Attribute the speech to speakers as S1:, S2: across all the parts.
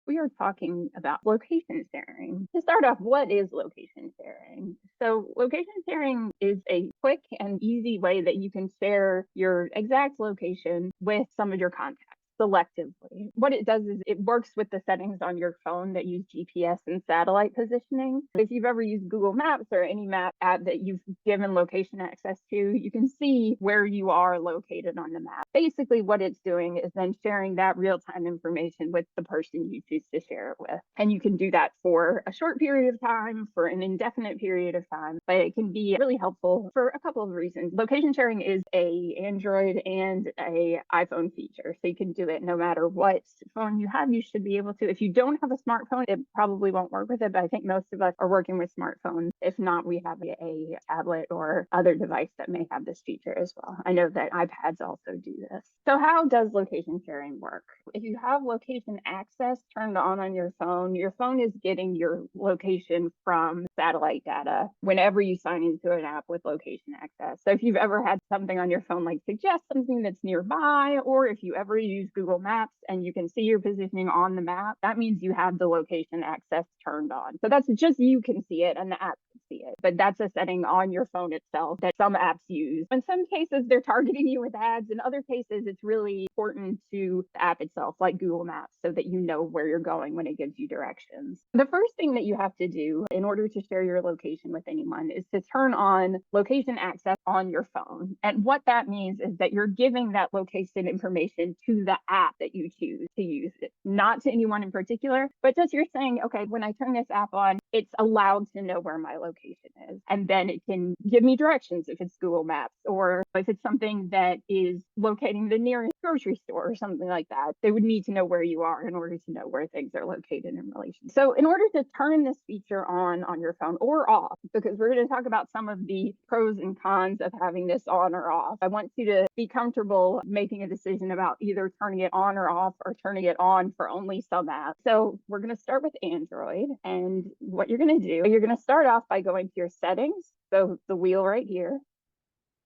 S1: We are talking about location sharing. To start off, what is location sharing? So, location sharing is a quick and easy way that you can share your exact location with some of your contacts selectively. What it does is it works with the settings on your phone that use GPS and satellite positioning. If you've ever used Google Maps or any map app that you've given location access to, you can see where you are located on the map. Basically, what it's doing is then sharing that real time information with the person you choose to share it with. And you can do that for a short period of time, for an indefinite period of time, but it can be really helpful for a couple of reasons. Location sharing is a Android and a iPhone feature, so you can do it no matter what phone you have. You should be able to. If you don't have a smartphone, it probably won't work with it, but I think most of us are working with smartphones. If not, we have a tablet or other device that may have this feature as well. I know that iPads also do this. So how does location sharing work? If you have location access turned on your phone is getting your location from satellite data whenever you sign into an app with location access. So if you've ever had something on your phone like suggest something that's nearby, or if you ever use Google Maps and you can see your positioning on the map, that means you have the location access turned on. So that's just you can see it and the app can see it, but that's a setting on your phone itself that some apps use. In some cases, they're targeting you with ads. In other cases, it's really important to the app itself, like Google Maps, so that you know where you're going when it gives you directions. The first thing that you have to do in order to share your location with anyone is to turn on location access on your phone. And what that means is that you're giving that location information to the app that you choose to use it, not to anyone in particular, but just you're saying, okay, when I turn this app on, it's allowed to know where my location is. And then it can give me directions if it's Google Maps, or if it's something that is locating the nearest grocery store or something like that. They would need to know where you are in order to know where things are located in relation. So in order to turn this feature on your phone or off, because we're going to talk about some of the pros and cons of having this on or off, I want you to be comfortable making a decision about either turning it on or off or turning it on for only some apps. So we're going to start with Android. And what you're going to do, you're going to start off by going to your settings. So the wheel right here,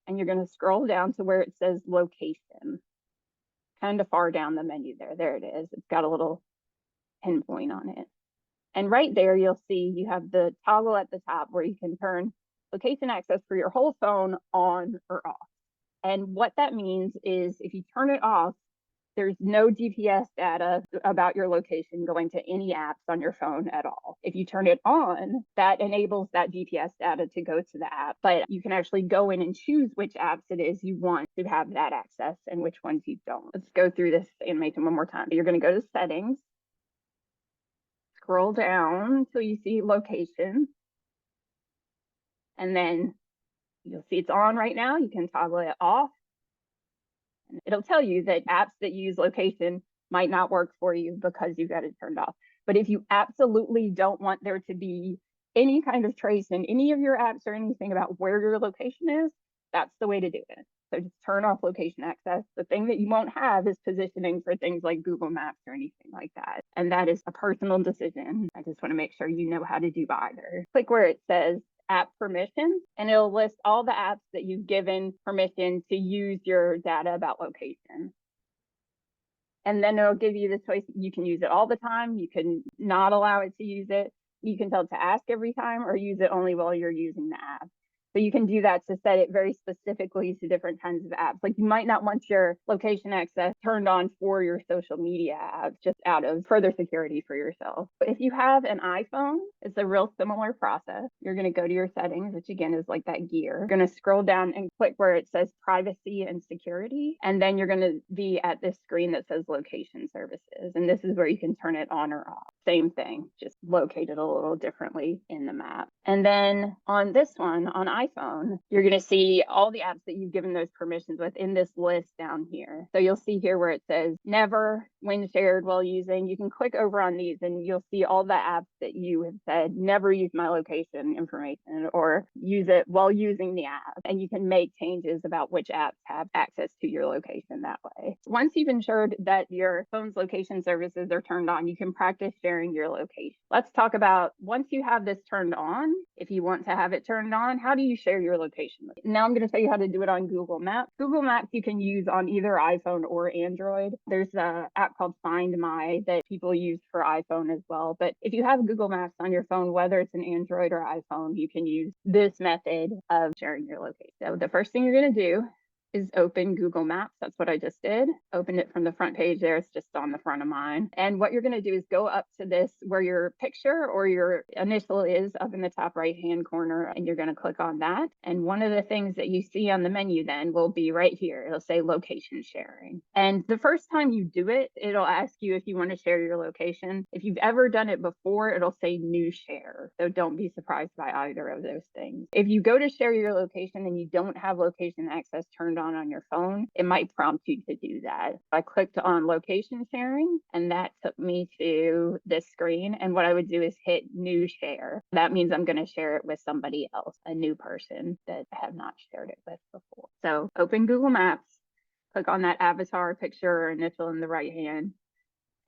S1: and you're going to scroll down to where it says location, kind of far down the menu there. There it is. It's got a little pinpoint on it. And right there, you'll see you have the toggle at the top where you can turn location access for your whole phone on or off. And what that means is if you turn it off, there's no GPS data about your location going to any apps on your phone at all. If you turn it on, that enables that GPS data to go to the app, but you can actually go in and choose which apps it is you want to have that access and which ones you don't. Let's go through this animation one more time. You're going to go to settings, scroll down until you see location, and then you'll see it's on right now. You can toggle it off. It'll tell you that apps that use location might not work for you because you've got it turned off. But if you absolutely don't want there to be any kind of trace in any of your apps or anything about where your location is, that's the way to do it. So just turn off location access. The thing that you won't have is positioning for things like Google Maps or anything like that. And that is a personal decision. I just want to make sure you know how to do either. Click where it says app permissions, and it'll list all the apps that you've given permission to use your data about location. And then it'll give you the choice. You can use it all the time. You can not allow it to use it. You can tell it to ask every time or use it only while you're using the app. So you can do that to set it very specifically to different kinds of apps. Like you might not want your location access turned on for your social media apps, just out of further security for yourself. But if you have an iPhone, it's a real similar process. You're going to go to your settings, which again is like that gear. You're going to scroll down and click where it says privacy and security. And then you're going to be at this screen that says location services. And this is where you can turn it on or off. Same thing, just located a little differently in the map. And then on this one, on iPhone, you're going to see all the apps that you've given those permissions with in this list down here. So you'll see here where it says never when shared while using. You can click over on these and you'll see all the apps that you have said never use my location information or use it while using the app. And you can make changes about which apps have access to your location that way. Once you've ensured that your phone's location services are turned on, you can practice sharing your location. Let's talk about once you have this turned on, if you want to have it turned on, how do you share your location with. Now I'm going to show you how to do it on Google Maps. Google Maps you can use on either iPhone or Android. There's an app called Find My that people use for iPhone as well. But if you have Google Maps on your phone, whether it's an Android or iPhone, you can use this method of sharing your location. So the first thing you're going to do is open Google Maps. That's what I just did. Opened it from the front page there. It's just on the front of mine. And what you're going to do is go up to this where your picture or your initial is up in the top right-hand corner, and you're going to click on that. And one of the things that you see on the menu then will be right here. It'll say location sharing. And the first time you do it, it'll ask you if you want to share your location. If you've ever done it before, it'll say new share. So don't be surprised by either of those things. If you go to share your location and you don't have location access turned on your phone, it might prompt you to do that. I clicked on location sharing and that took me to this screen. And what I would do is hit new share. That means I'm going to share it with somebody else, a new person that I have not shared it with before. So open Google Maps, click on that avatar picture or initial in the right hand,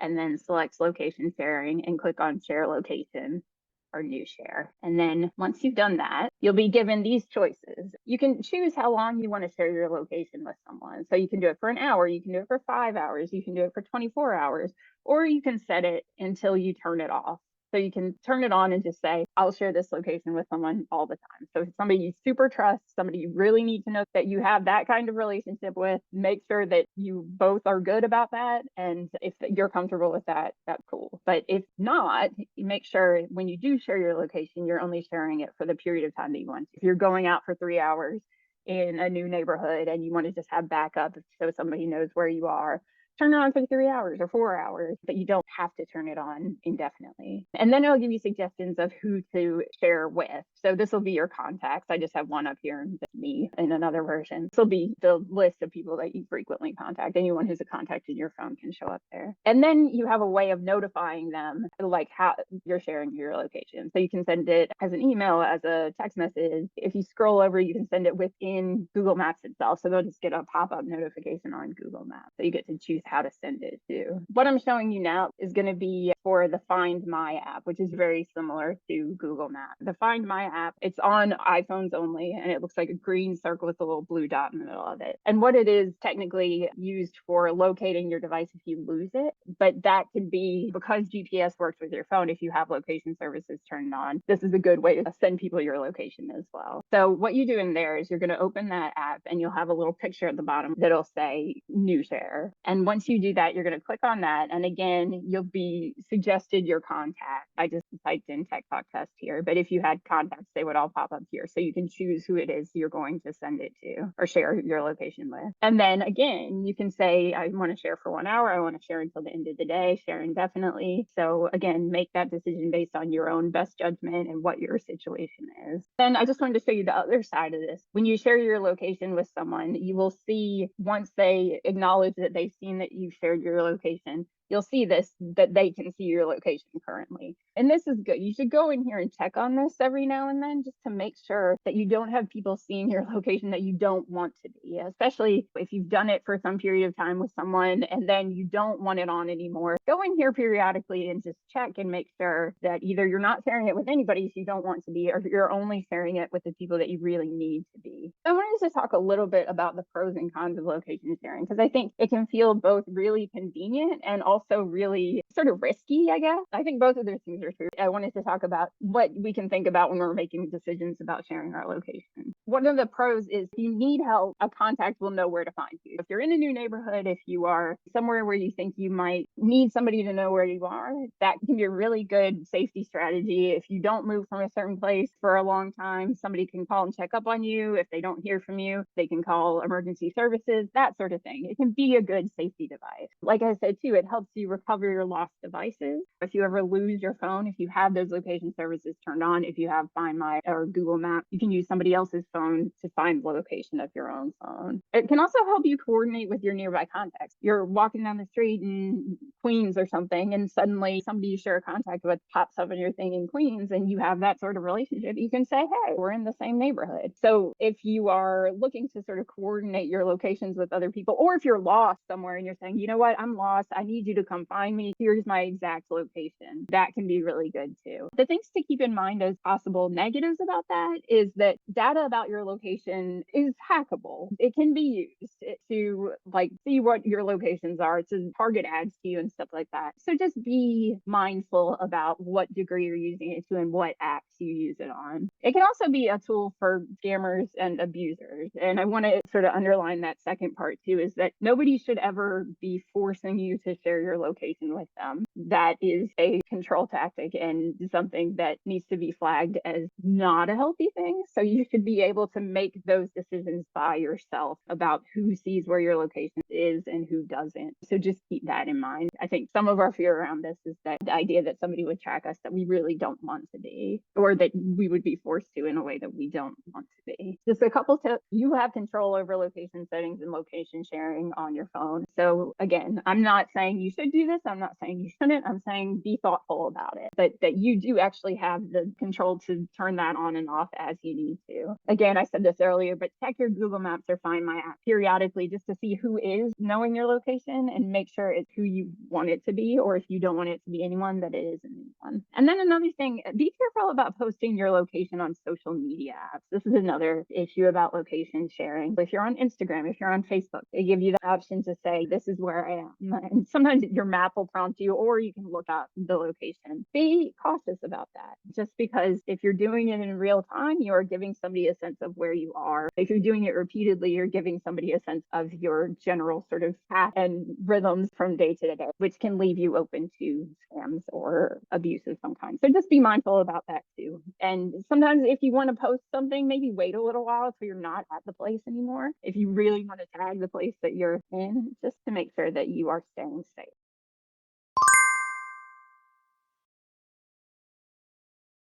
S1: and then select location sharing and click on share location or new share. And then once you've done that, you'll be given these choices. You can choose how long you want to share your location with someone. So you can do it for an hour, you can do it for 5 hours, you can do it for 24 hours, or you can set it until you turn it off. So you can turn it on and just say, I'll share this location with someone all the time. So if somebody you super trust, somebody you really need to know that you have that kind of relationship with, make sure that you both are good about that. And if you're comfortable with that, that's cool. But if not, you make sure when you do share your location, you're only sharing it for the period of time that you want to. If you're going out for 3 hours in a new neighborhood and you want to just have backup so somebody knows where you are, turn it on for 3 hours or 4 hours, but you don't have to turn it on indefinitely. And then it'll give you suggestions of who to share with. So this will be your contacts. I just have one up here, me in another version. This will be the list of people that you frequently contact. Anyone who's a contact in your phone can show up there. And then you have a way of notifying them, like how you're sharing your location. So you can send it as an email, as a text message. If you scroll over, you can send it within Google Maps itself. So they'll just get a pop-up notification on Google Maps. So you get to choose how to send it to. What I'm showing you now is going to be for the Find My app, which is very similar to Google Maps. The Find My app, it's on iPhones only, and it looks like a green circle with a little blue dot in the middle of it. And what it is technically used for locating your device if you lose it, but that can be because GPS works with your phone. If you have location services turned on, this is a good way to send people your location as well. So what you do in there is you're going to open that app and you'll have a little picture at the bottom that'll say new share. And once you do that, you're going to click on that. And again, you'll be suggested your contact. I just typed in Tech Talk Test here, but if you had contacts, they would all pop up here. So you can choose who it is you're going to send it to or share your location with. And then again, you can say, I want to share for 1 hour. I want to share until the end of the day, share indefinitely. So again, make that decision based on your own best judgment and what your situation is. Then I just wanted to show you the other side of this. When you share your location with someone, you will see once they acknowledge that they've seen that you've shared your location, you'll see this, that they can see your location currently. And this is good. You should go in here and check on this every now and then just to make sure that you don't have people seeing your location that you don't want to be, especially if you've done it for some period of time with someone and then you don't want it on anymore. Go in here periodically and just check and make sure that either you're not sharing it with anybody you don't want to be, or you're only sharing it with the people that you really need to be. I wanted to talk a little bit about the pros and cons of location sharing, because I think it can feel both really convenient and also really sort of risky, I guess. I think both of those things are true. I wanted to talk about what we can think about when we're making decisions about sharing our location. One of the pros is if you need help, a contact will know where to find you. If you're in a new neighborhood, if you are somewhere where you think you might need somebody to know where you are, that can be a really good safety strategy. If you don't move from a certain place for a long time, somebody can call and check up on you. If they don't hear from you, they can call emergency services, that sort of thing. It can be a good safety device. Like I said too, it helps you recover your lost devices. If you ever lose your phone, if you have those location services turned on, if you have Find My or Google Maps, you can use somebody else's phone to find the location of your own phone. It can also help you coordinate with your nearby contacts. You're walking down the street in Queens or something, and suddenly somebody you share a contact with pops up on your thing in Queens, and you have that sort of relationship. You can say, hey, we're in the same neighborhood. So if you are looking to sort of coordinate your locations with other people, or if you're lost somewhere and you're saying, you know what, I'm lost, I need you to come find me, here's my exact location, that can be really really good too. The things to keep in mind as possible negatives about that is that data about your location is hackable. It can be used to like see what your locations are, to target ads to you and stuff like that. So just be mindful about what degree you're using it to and what apps you use it on. It can also be a tool for scammers and abusers. And I want to sort of underline that second part too, is that nobody should ever be forcing you to share your location with them. That is a control tactic and something that needs to be flagged as not a healthy thing. So you should be able to make those decisions by yourself about who sees where your location is and who doesn't. So just keep that in mind. I think some of our fear around this is that the idea that somebody would track us that we really don't want to be, or that we would be forced to in a way that we don't want to be. Just a couple tips. You have control over location settings and location sharing on your phone. So again, I'm not saying you should do this. I'm not saying you shouldn't. I'm saying be thoughtful about it, but that you do actually have the control to turn that on and off as you need to. Again, I said this earlier, but check your Google Maps or Find My app periodically just to see who is knowing your location and make sure it's who you want it to be, or if you don't want it to be anyone, that it isn't anyone. And then another thing, be careful about posting your location on social media apps. This is another issue about location sharing. If you're on Instagram, if you're on Facebook, they give you the option to say, this is where I am. And sometimes your map will prompt you, or you can look up the location. Be cautious about that, just because if you're doing it in real time, you are giving somebody a sense of where you are. If you're doing it repeatedly, you're giving somebody a sense of your general sort of path and rhythms from day to day, which can leave you open to scams or abuse of some kind. So just be mindful about that too. And sometimes if you want to post something, maybe wait a little while so you're not at the place anymore. If you really want to tag the place that you're in, just to make sure that you are staying safe.